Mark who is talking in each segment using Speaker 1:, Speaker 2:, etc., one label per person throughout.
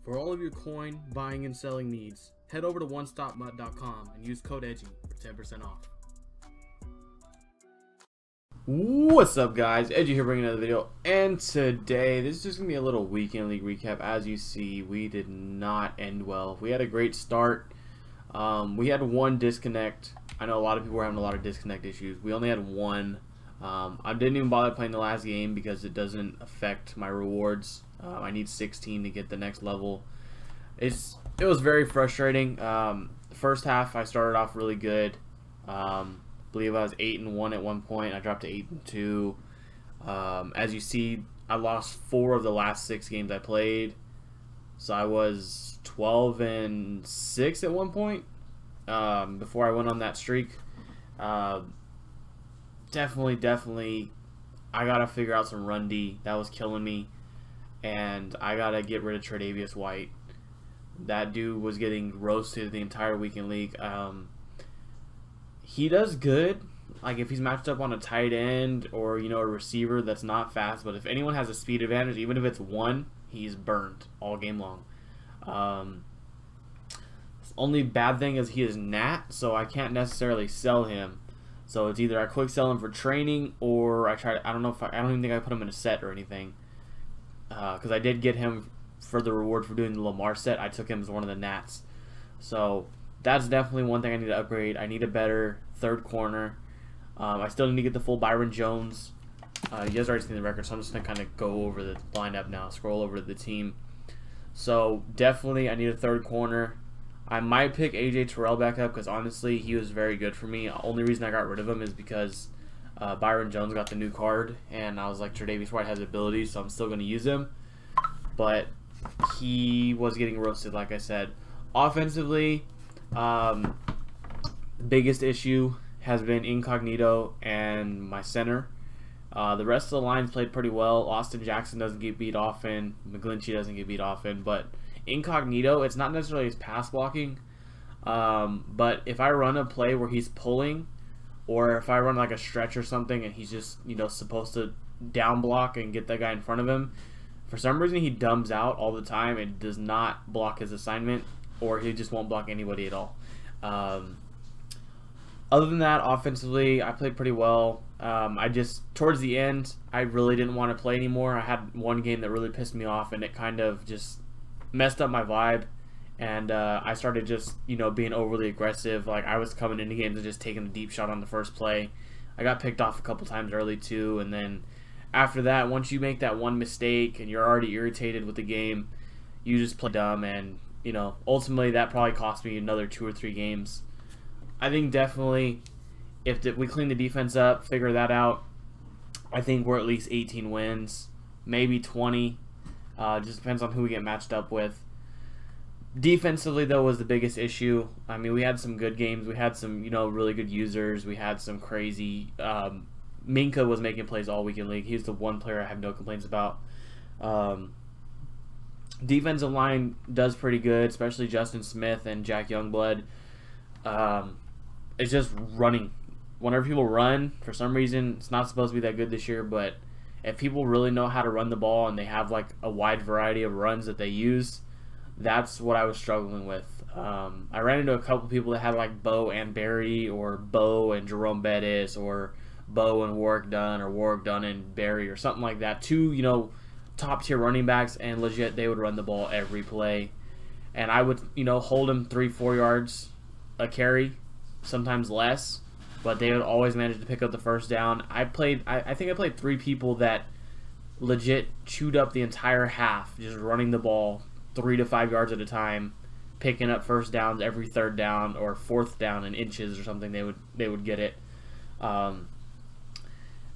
Speaker 1: For all of your coin buying and selling needs, head over to onestopmutt.com and use code EDGY for 10% off. What's up, guys? Edgy here bringing another video, and today this is just gonna be a little weekend league recap. As you see, we did not end well. We had a great start. We had one disconnect. I know a lot of people were having a lot of disconnect issues. We only had one. I didn't even bother playing the last game because it doesn't affect my rewards. I need 16 to get the next level. It was very frustrating. The first half I started off really good. Believe I was 8-1 at one point. I dropped to 8-2. As you see, I lost 4 of the last 6 games I played. So I was 12-6 at one point before I went on that streak. Definitely, I gotta figure out some run D. That was killing me, and I gotta get rid of Tre'Davious White. That dude was getting roasted the entire weekend league. He does good, like if he's matched up on a tight end or a receiver that's not fast. But if anyone has a speed advantage, even if it's 1, he's burned all game long. Only bad thing is he is Nat, so I can't necessarily sell him. So it's either I quick sell him for training, or I try. I don't even think I put him in a set or anything. Because I did get him for the reward for doing the Lamar set. I took him as one of the Nats. So that's definitely one thing I need to upgrade. I need a better third corner. I still need to get the full Byron Jones. You guys already seen the record, so I'm just gonna kind of go over the lineup now. Scroll over to the team. So definitely I need a third corner. I might pick AJ Terrell back up because honestly he was very good for me. The only reason I got rid of him is because Byron Jones got the new card, and I was like, Tre'Davious White has ability, so I'm still going to use him. But he was getting roasted, like I said. Offensively, biggest issue has been Incognito and my center. The rest of the lines played pretty well. Austin Jackson doesn't get beat often. McGlinchey doesn't get beat often, but Incognito, it's not necessarily his pass blocking, but if I run a play where he's pulling, or if I run like a stretch or something and he's just supposed to down block and get that guy in front of him, for some reason he dumbs out all the time and does not block his assignment, or he just won't block anybody at all. Other than that, offensively I played pretty well. Towards the end, I really didn't want to play anymore. I had one game that really pissed me off, and it kind of just messed up my vibe, and I started just being overly aggressive. Like I was coming into games and just taking a deep shot on the first play. I got picked off a couple times early too, and then after that, once you make that one mistake and you're already irritated with the game, you just play dumb, and ultimately that probably cost me another 2 or 3 games. I think definitely if we clean the defense up, figure that out, I think we're at least 18 wins, maybe 20. Just depends on who we get matched up with. Defensively, though, was the biggest issue. I mean, we had some good games. We had some, really good users. We had some crazy. Minka was making plays all weekend league. He's the one player I have no complaints about. Defensive line does pretty good, especially Justin Smith and Jack Youngblood. It's just running. Whenever people run, for some reason, it's not supposed to be that good this year, but if people really know how to run the ball and they have like a wide variety of runs that they use, that's what I was struggling with. I ran into a couple people that had like Bo and Barry, or Bo and Jerome Bettis, or Bo and Warwick Dunn, or Warwick Dunn and Barry, or something like that. 2, top tier running backs, and legit they would run the ball every play. And I would, hold them 3-4 yards a carry, sometimes less. But they would always manage to pick up the first down. I think I played 3 people that legit chewed up the entire half, just running the ball 3 to 5 yards at a time, picking up first downs every 3rd down or 4th down in inches or something. They would get it. I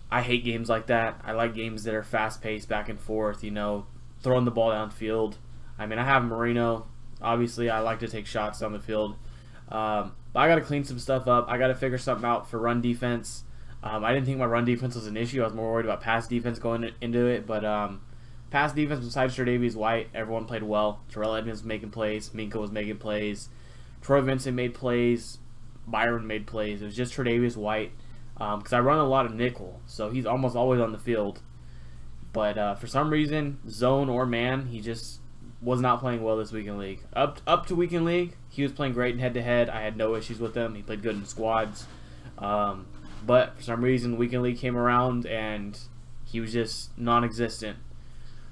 Speaker 1: hate games like that. I like games that are fast paced, back and forth. Throwing the ball downfield. I mean, I have Marino. Obviously, I like to take shots down the field. But I got to clean some stuff up. I got to figure something out for run defense. I didn't think my run defense was an issue. I was more worried about pass defense going into it. But pass defense, besides Tre'Davious White, everyone played well. Terrell Edmonds was making plays. Minka was making plays. Troy Vincent made plays. Byron made plays. It was just Tre'Davious White. Because I run a lot of nickel, so he's almost always on the field. But for some reason, zone or man, he just was not playing well this weekend league. Up to weekend league, he was playing great in head-to-head. I had no issues with him. He played good in squads. But for some reason, weekend league came around, and he was just non-existent.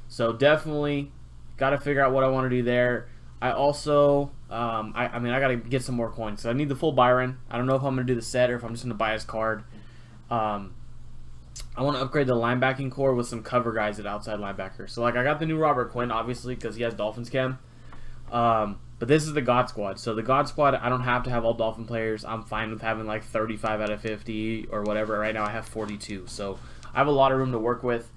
Speaker 1: So definitely got to figure out what I want to do there. I also, I mean, I got to get some more coins. So I need the full Byron. I don't know if I'm going to do the set or if I'm just going to buy his card. I want to upgrade the linebacking core with some cover guys at outside linebacker. So, like, I got the new Robert Quinn, obviously, because he has Dolphins chem. But this is the God Squad. So, the God Squad, I don't have to have all Dolphin players. I'm fine with having, like, 35 out of 50 or whatever. Right now, I have 42. So, I have a lot of room to work with.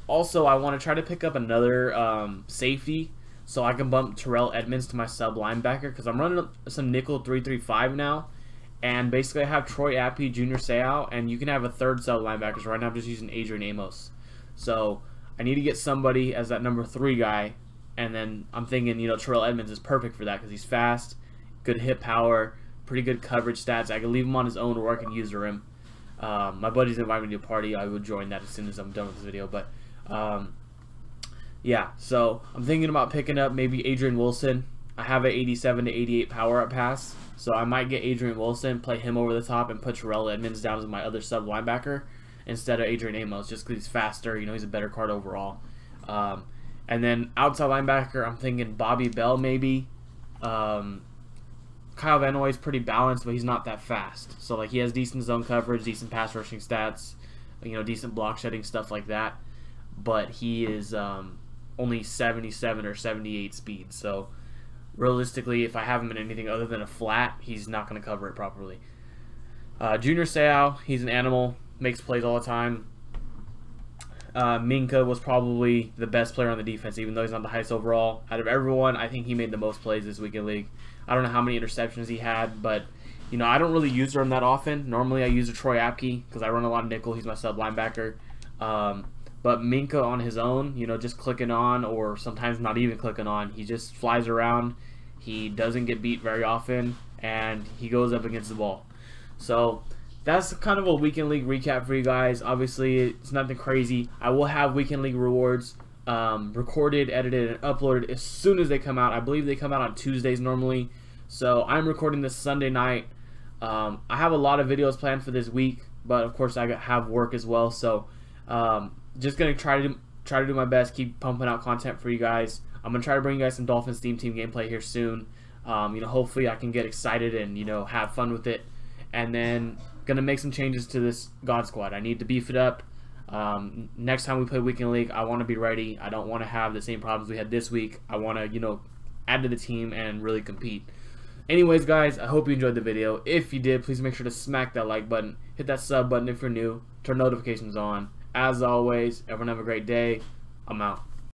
Speaker 1: Also, I want to try to pick up another safety so I can bump Terrell Edmonds to my sub linebacker because I'm running some nickel 3-3-5 now. And basically, I have Troy Apke, Junior Seau, and you can have a third sub linebacker. So right now, I'm just using Adrian Amos. So I need to get somebody as that number 3 guy. And then I'm thinking, you know, Terrell Edmonds is perfect for that because he's fast, good hit power, pretty good coverage stats. I can leave him on his own or I can user him. My buddy's invited me to a party. I would join that as soon as I'm done with this video. But yeah, so I'm thinking about picking up maybe Adrian Wilson. I have an 87 to 88 power-up pass, so I might get Adrian Wilson, play him over the top, and put Terrell Edmonds down as my other sub linebacker instead of Adrian Amos, just because he's faster. You know, he's a better card overall. And then outside linebacker, I'm thinking Bobby Bell maybe. Kyle Van Noy is pretty balanced, but he's not that fast. So like he has decent zone coverage, decent pass rushing stats, you know, decent block shedding, stuff like that. But he is only 77 or 78 speed, so realistically, if I have him in anything other than a flat, he's not going to cover it properly. Junior Seau, he's an animal, makes plays all the time. Minka was probably the best player on the defense, even though he's not the highest overall. Out of everyone, I think he made the most plays this weekend league. I don't know how many interceptions he had, but you know, I don't really use him that often. Normally, I use a Troy Apke because I run a lot of nickel. He's my sub linebacker. But Minka on his own, you know, just clicking on or sometimes not even clicking on, he just flies around. He doesn't get beat very often, and he goes up against the ball. So that's kind of a weekend league recap for you guys. Obviously, it's nothing crazy. I will have weekend league rewards recorded, edited, and uploaded as soon as they come out. I believe they come out on Tuesdays normally. So I'm recording this Sunday night. I have a lot of videos planned for this week, but of course I have work as well. So just gonna try to do my best, keep pumping out content for you guys. I'm gonna try to bring you guys some Dolphins Team gameplay here soon. You know, hopefully I can get excited and, you know, have fun with it. And then gonna make some changes to this God Squad. I need to beef it up. Next time we play weekend league, I want to be ready. I don't want to have the same problems we had this week. I want to, you know, add to the team and really compete. Anyways, guys, I hope you enjoyed the video. If you did, please make sure to smack that like button, hit that sub button if you're new, turn notifications on. As always, everyone have a great day. I'm out.